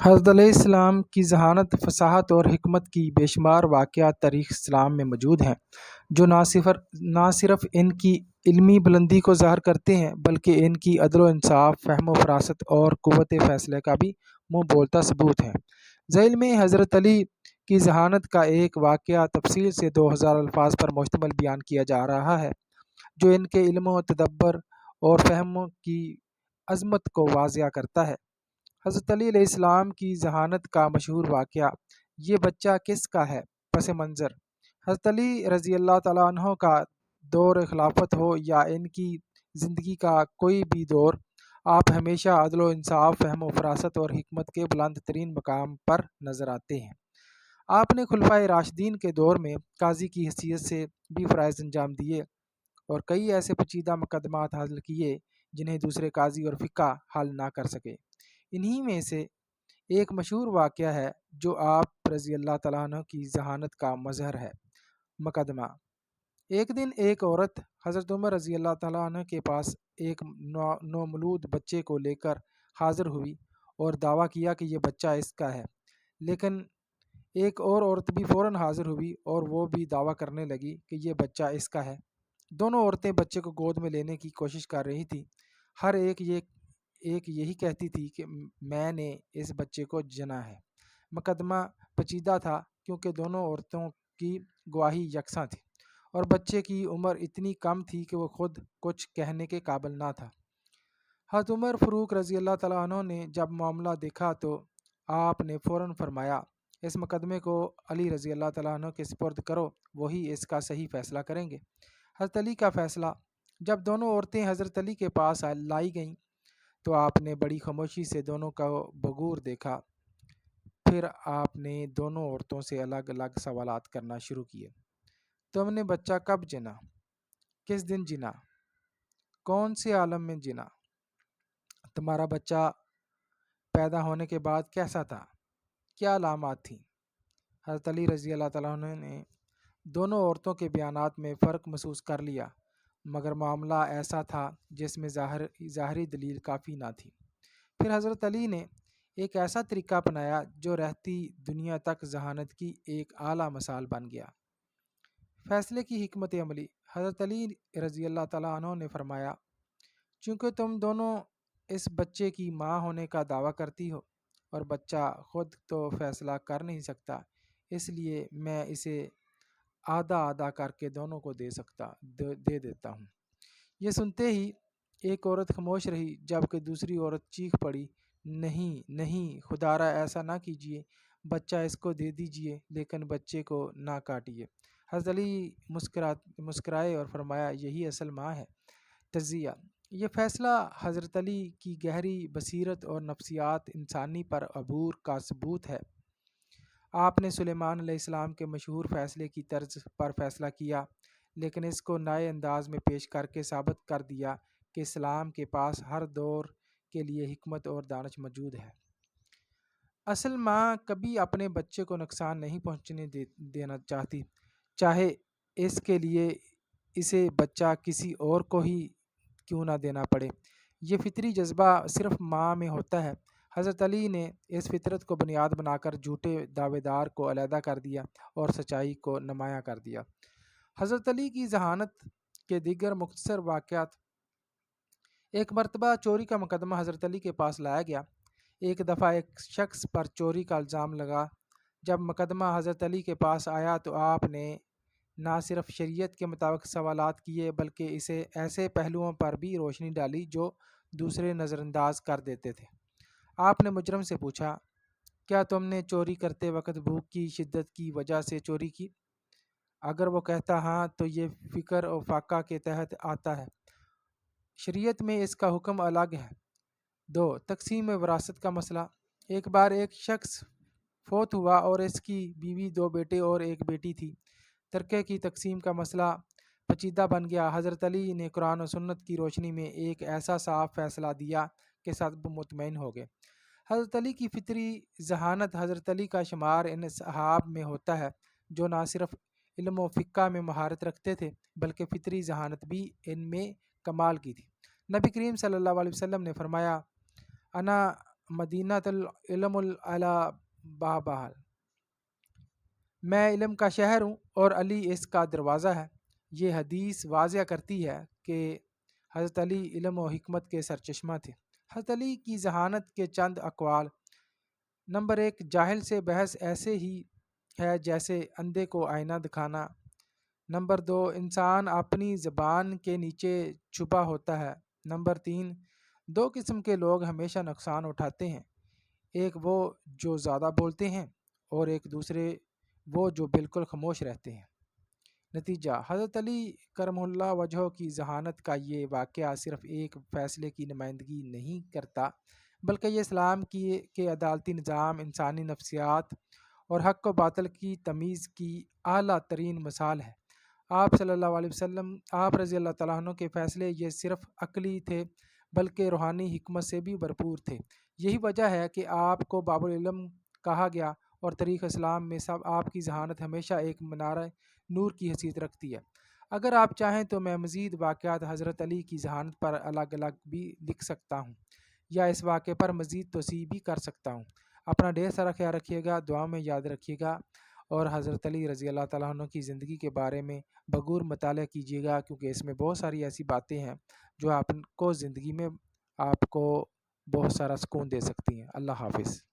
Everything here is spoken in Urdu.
حضرت علیہ السلام کی ذہانت، فصاحت اور حکمت کی بے شمار واقعات تاریخ اسلام میں موجود ہیں، جو نہ صرف ان کی علمی بلندی کو ظاہر کرتے ہیں بلکہ ان کی عدل و انصاف، فہم و فراست اور قوت فیصلے کا بھی منہ بولتا ثبوت ہیں۔ ذیل میں حضرت علی کی ذہانت کا ایک واقعہ تفصیل سے 2000 الفاظ پر مشتمل بیان کیا جا رہا ہے، جو ان کے علم و تدبر اور فہم کی عظمت کو واضح کرتا ہے۔ حضرت علی علیہ السلام کی ذہانت کا مشہور واقعہ یہ بچہ کس کا ہے؟ پس منظر: حضرت علی رضی اللہ تعالیٰ عنہ کا دور خلافت ہو یا ان کی زندگی کا کوئی بھی دور، آپ ہمیشہ عدل و انصاف، فہم و فراست اور حکمت کے بلند ترین مقام پر نظر آتے ہیں۔ آپ نے خلفائے راشدین کے دور میں قاضی کی حیثیت سے بھی فرائض انجام دیے اور کئی ایسے پیچیدہ مقدمات حل کیے جنہیں دوسرے قاضی اور فقہ حل نہ کر سکے۔ انہی میں سے ایک مشہور واقعہ ہے جو آپ رضی اللہ تعالیٰ عنہ کی ذہانت کا مظہر ہے۔ مقدمہ: ایک دن ایک عورت حضرت عمر رضی اللہ تعالیٰ عنہ کے پاس ایک نومولود بچے کو لے کر حاضر ہوئی اور دعویٰ کیا کہ یہ بچہ اس کا ہے، لیکن ایک اور عورت بھی فوراً حاضر ہوئی اور وہ بھی دعویٰ کرنے لگی کہ یہ بچہ اس کا ہے۔ دونوں عورتیں بچے کو گود میں لینے کی کوشش کر رہی تھیں، ہر ایک یہی کہتی تھی کہ میں نے اس بچے کو جنا ہے۔ مقدمہ پیچیدہ تھا کیونکہ دونوں عورتوں کی گواہی یکساں تھی اور بچے کی عمر اتنی کم تھی کہ وہ خود کچھ کہنے کے قابل نہ تھا۔ حضرت عمر فاروق رضی اللہ تعالیٰ عنہ نے جب معاملہ دیکھا تو آپ نے فوراً فرمایا، اس مقدمے کو علی رضی اللہ تعالیٰ عنہ کے سپرد کرو، وہی اس کا صحیح فیصلہ کریں گے۔ حضرت علی کا فیصلہ: جب دونوں عورتیں حضرت علی کے پاس لائی گئیں تو آپ نے بڑی خاموشی سے دونوں کا بغور دیکھا، پھر آپ نے دونوں عورتوں سے الگ الگ سوالات کرنا شروع کیے۔ تم نے بچہ کب جنا؟ کس دن جنا؟ کون سے عالم میں جنا؟ تمہارا بچہ پیدا ہونے کے بعد کیسا تھا؟ کیا علامات تھیں؟ حضرت علی رضی اللہ تعالیٰ عنہ نے دونوں عورتوں کے بیانات میں فرق محسوس کر لیا، مگر معاملہ ایسا تھا جس میں ظاہری دلیل کافی نہ تھی۔ پھر حضرت علی نے ایک ایسا طریقہ اپنایا جو رہتی دنیا تک ذہانت کی ایک اعلیٰ مثال بن گیا۔ فیصلے کی حکمت عملی: حضرت علی رضی اللہ تعالیٰ عنہ نے فرمایا، چونکہ تم دونوں اس بچے کی ماں ہونے کا دعویٰ کرتی ہو اور بچہ خود تو فیصلہ کر نہیں سکتا، اس لیے میں اسے آدھا آدھا کر کے دونوں کو دے دیتا ہوں۔ یہ سنتے ہی ایک عورت خاموش رہی جبکہ دوسری عورت چیخ پڑی، نہیں نہیں، خدارا ایسا نہ کیجیے، بچہ اس کو دے دیجیے لیکن بچے کو نہ کاٹیے۔ حضرت علی مسکرائے اور فرمایا، یہی اصل ماں ہے۔ تجزیہ: یہ فیصلہ حضرت علی کی گہری بصیرت اور نفسیات انسانی پر عبور کا ثبوت ہے۔ آپ نے سلیمان علیہ السلام کے مشہور فیصلے کی طرز پر فیصلہ کیا، لیکن اس کو نئے انداز میں پیش کر کے ثابت کر دیا کہ اسلام کے پاس ہر دور کے لیے حکمت اور دانش موجود ہے۔ اصل ماں کبھی اپنے بچے کو نقصان نہیں پہنچنے دینا چاہتی، چاہے اس کے لیے اسے بچہ کسی اور کو ہی کیوں نہ دینا پڑے۔ یہ فطری جذبہ صرف ماں میں ہوتا ہے۔ حضرت علی نے اس فطرت کو بنیاد بنا کر جھوٹے دعوے دار کو علیحدہ کر دیا اور سچائی کو نمایاں کر دیا۔ حضرت علی کی ذہانت کے دیگر مختصر واقعات: ایک مرتبہ چوری کا مقدمہ حضرت علی کے پاس لایا گیا۔ ایک دفعہ ایک شخص پر چوری کا الزام لگا۔ جب مقدمہ حضرت علی کے پاس آیا تو آپ نے نہ صرف شریعت کے مطابق سوالات کیے بلکہ اسے ایسے پہلوؤں پر بھی روشنی ڈالی جو دوسرے نظر انداز کر دیتے تھے۔ آپ نے مجرم سے پوچھا، کیا تم نے چوری کرتے وقت بھوک کی شدت کی وجہ سے چوری کی؟ اگر وہ کہتا ہاں تو یہ فکر و فاقہ کے تحت آتا ہے، شریعت میں اس کا حکم الگ ہے۔ 2. تقسیم وراثت کا مسئلہ: ایک بار ایک شخص فوت ہوا اور اس کی بیوی، 2 بیٹے اور 1 بیٹی تھی۔ ترکے کی تقسیم کا مسئلہ پیچیدہ بن گیا۔ حضرت علی نے قرآن و سنت کی روشنی میں ایک ایسا صاف فیصلہ دیا کہ سب مطمئن ہو گئے۔ حضرت علی کی فطری ذہانت: حضرت علی کا شمار ان اصحاب میں ہوتا ہے جو نہ صرف علم و فقہ میں مہارت رکھتے تھے بلکہ فطری ذہانت بھی ان میں کمال کی تھی۔ نبی کریم صلی اللہ علیہ وسلم نے فرمایا، انا مدینۃ العلم العلا بابال، میں علم کا شہر ہوں اور علی اس کا دروازہ ہے۔ یہ حدیث واضح کرتی ہے کہ حضرت علی علم و حکمت کے سرچشمہ تھے۔ حضرت علی کی ذہانت کے چند اقوال: نمبر 1، جاہل سے بحث ایسے ہی ہے جیسے اندھے کو آئینہ دکھانا۔ نمبر 2، انسان اپنی زبان کے نیچے چھپا ہوتا ہے۔ نمبر 3، دو قسم کے لوگ ہمیشہ نقصان اٹھاتے ہیں، ایک وہ جو زیادہ بولتے ہیں اور ایک دوسرے وہ جو بالکل خاموش رہتے ہیں۔ نتیجہ: حضرت علی کرم اللہ وجہہ کی ذہانت کا یہ واقعہ صرف ایک فیصلے کی نمائندگی نہیں کرتا، بلکہ یہ اسلام کے عدالتی نظام، انسانی نفسیات اور حق و باطل کی تمیز کی اعلیٰ ترین مثال ہے۔ آپ صلی اللہ علیہ وسلم، آپ رضی اللہ تعالیٰ عنہ کے فیصلے یہ صرف عقلی تھے بلکہ روحانی حکمت سے بھی بھرپور تھے۔ یہی وجہ ہے کہ آپ کو باب العلم کہا گیا اور تاریخ اسلام میں سب آپ کی ذہانت ہمیشہ ایک منارہ نور کی حیثیت رکھتی ہے۔ اگر آپ چاہیں تو میں مزید واقعات حضرت علی کی ذہانت پر الگ الگ بھی لکھ سکتا ہوں یا اس واقعے پر مزید توسیع بھی کر سکتا ہوں۔ اپنا ڈھیر سارا خیال رکھیے گا، دعا میں یاد رکھیے گا، اور حضرت علی رضی اللہ تعالیٰ عنہ کی زندگی کے بارے میں بغور مطالعہ کیجیے گا، کیونکہ اس میں بہت ساری ایسی باتیں ہیں جو آپ کو زندگی میں آپ کو بہت سارا سکون دے سکتی ہیں۔ اللہ حافظ۔